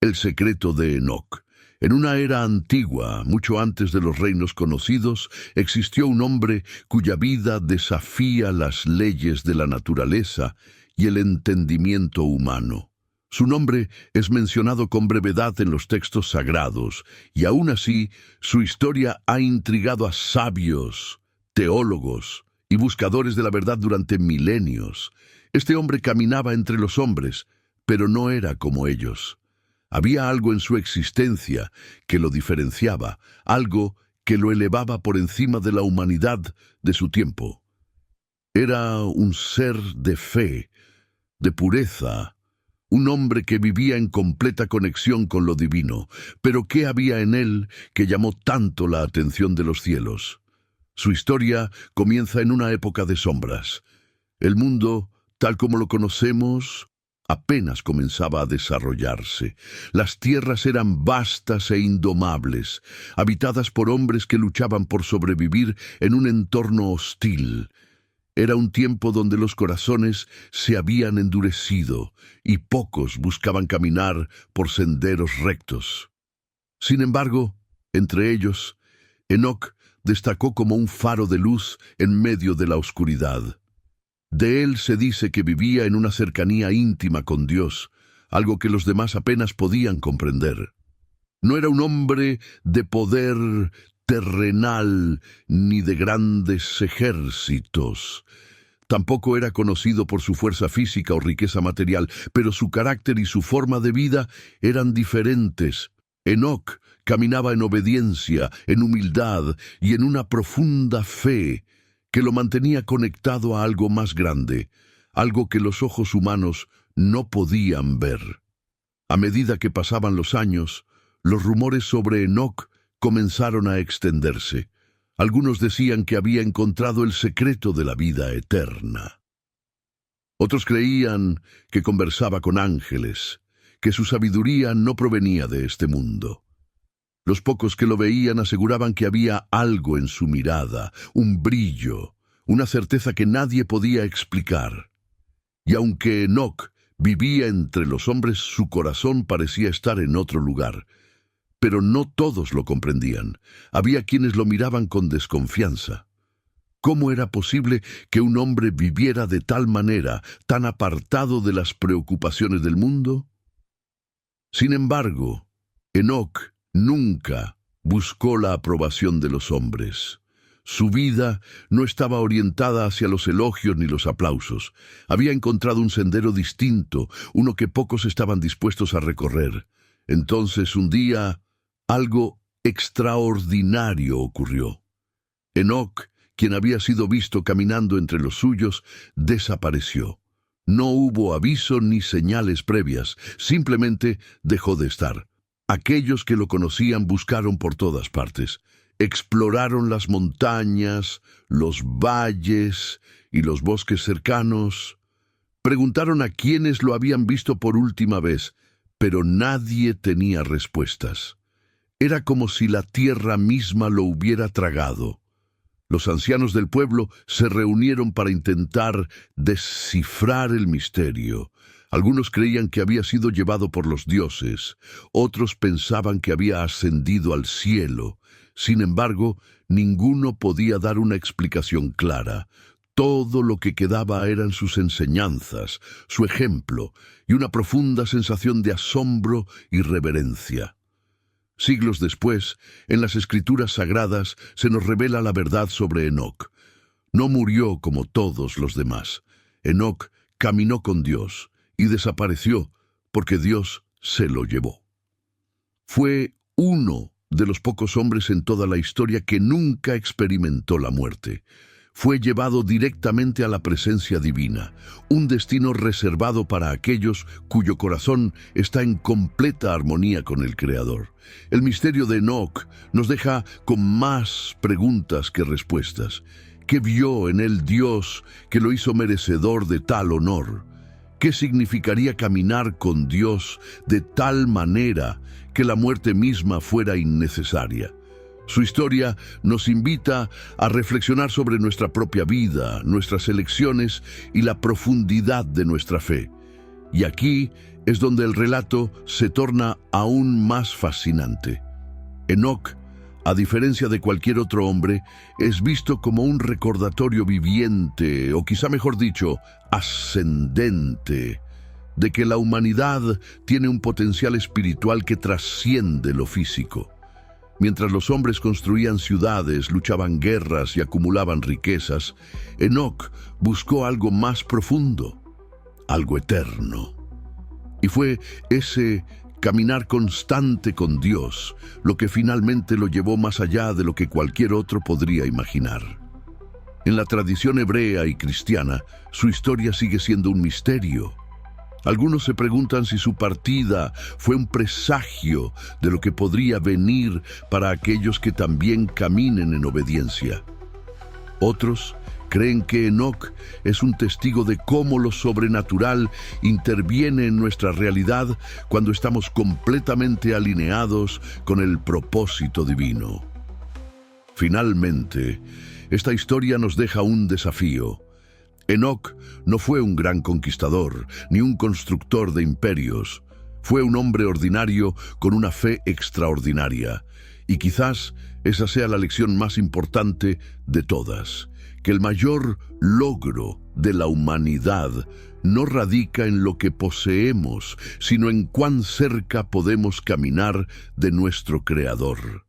El secreto de Enoc. En una era antigua, mucho antes de los reinos conocidos, existió un hombre cuya vida desafía las leyes de la naturaleza y el entendimiento humano. Su nombre es mencionado con brevedad en los textos sagrados, y aún así, su historia ha intrigado a sabios, teólogos y buscadores de la verdad durante milenios. Este hombre caminaba entre los hombres, pero no era como ellos. Había algo en su existencia que lo diferenciaba, algo que lo elevaba por encima de la humanidad de su tiempo. Era un ser de fe, de pureza, un hombre que vivía en completa conexión con lo divino. Pero ¿qué había en él que llamó tanto la atención de los cielos? Su historia comienza en una época de sombras. El mundo, tal como lo conocemos, apenas comenzaba a desarrollarse. Las tierras eran vastas e indomables, habitadas por hombres que luchaban por sobrevivir en un entorno hostil. Era un tiempo donde los corazones se habían endurecido y pocos buscaban caminar por senderos rectos. Sin embargo, entre ellos, Enoc destacó como un faro de luz en medio de la oscuridad. De él se dice que vivía en una cercanía íntima con Dios, algo que los demás apenas podían comprender. No era un hombre de poder terrenal ni de grandes ejércitos. Tampoco era conocido por su fuerza física o riqueza material, pero su carácter y su forma de vida eran diferentes. Enoc caminaba en obediencia, en humildad y en una profunda fe que lo mantenía conectado a algo más grande, algo que los ojos humanos no podían ver. A medida que pasaban los años, los rumores sobre Enoc comenzaron a extenderse. Algunos decían que había encontrado el secreto de la vida eterna. Otros creían que conversaba con ángeles, que su sabiduría no provenía de este mundo. Los pocos que lo veían aseguraban que había algo en su mirada, un brillo, una certeza que nadie podía explicar. Y aunque Enoc vivía entre los hombres, su corazón parecía estar en otro lugar. Pero no todos lo comprendían. Había quienes lo miraban con desconfianza. ¿Cómo era posible que un hombre viviera de tal manera, tan apartado de las preocupaciones del mundo? Sin embargo, Enoc nunca buscó la aprobación de los hombres. Su vida no estaba orientada hacia los elogios ni los aplausos. Había encontrado un sendero distinto, uno que pocos estaban dispuestos a recorrer. Entonces, un día, algo extraordinario ocurrió. Enoc, quien había sido visto caminando entre los suyos, desapareció. No hubo aviso ni señales previas, simplemente dejó de estar. Aquellos que lo conocían buscaron por todas partes. Exploraron las montañas, los valles y los bosques cercanos. Preguntaron a quienes lo habían visto por última vez, pero nadie tenía respuestas. Era como si la tierra misma lo hubiera tragado. Los ancianos del pueblo se reunieron para intentar descifrar el misterio. Algunos creían que había sido llevado por los dioses, otros pensaban que había ascendido al cielo. Sin embargo, ninguno podía dar una explicación clara. Todo lo que quedaba eran sus enseñanzas, su ejemplo y una profunda sensación de asombro y reverencia. Siglos después, en las Escrituras Sagradas se nos revela la verdad sobre Enoc. No murió como todos los demás. Enoc caminó con Dios y desapareció porque Dios se lo llevó. Fue uno de los pocos hombres en toda la historia que nunca experimentó la muerte. Fue llevado directamente a la presencia divina, un destino reservado para aquellos cuyo corazón está en completa armonía con el Creador. El misterio de Enoc nos deja con más preguntas que respuestas. ¿Qué vio en él Dios que lo hizo merecedor de tal honor? ¿Qué significaría caminar con Dios de tal manera que la muerte misma fuera innecesaria? Su historia nos invita a reflexionar sobre nuestra propia vida, nuestras elecciones y la profundidad de nuestra fe. Y aquí es donde el relato se torna aún más fascinante. Enoc, a diferencia de cualquier otro hombre, es visto como un recordatorio viviente, o quizá mejor dicho, ascendente, de que la humanidad tiene un potencial espiritual que trasciende lo físico. Mientras los hombres construían ciudades, luchaban guerras y acumulaban riquezas, Enoc buscó algo más profundo, algo eterno. Y fue ese caminar constante con Dios lo que finalmente lo llevó más allá de lo que cualquier otro podría imaginar. En la tradición hebrea y cristiana, su historia sigue siendo un misterio. Algunos se preguntan si su partida fue un presagio de lo que podría venir para aquellos que también caminen en obediencia. Otros creen que Enoc es un testigo de cómo lo sobrenatural interviene en nuestra realidad cuando estamos completamente alineados con el propósito divino. Finalmente, esta historia nos deja un desafío. Enoc no fue un gran conquistador, ni un constructor de imperios. Fue un hombre ordinario con una fe extraordinaria. Y quizás esa sea la lección más importante de todas, que el mayor logro de la humanidad no radica en lo que poseemos, sino en cuán cerca podemos caminar de nuestro Creador.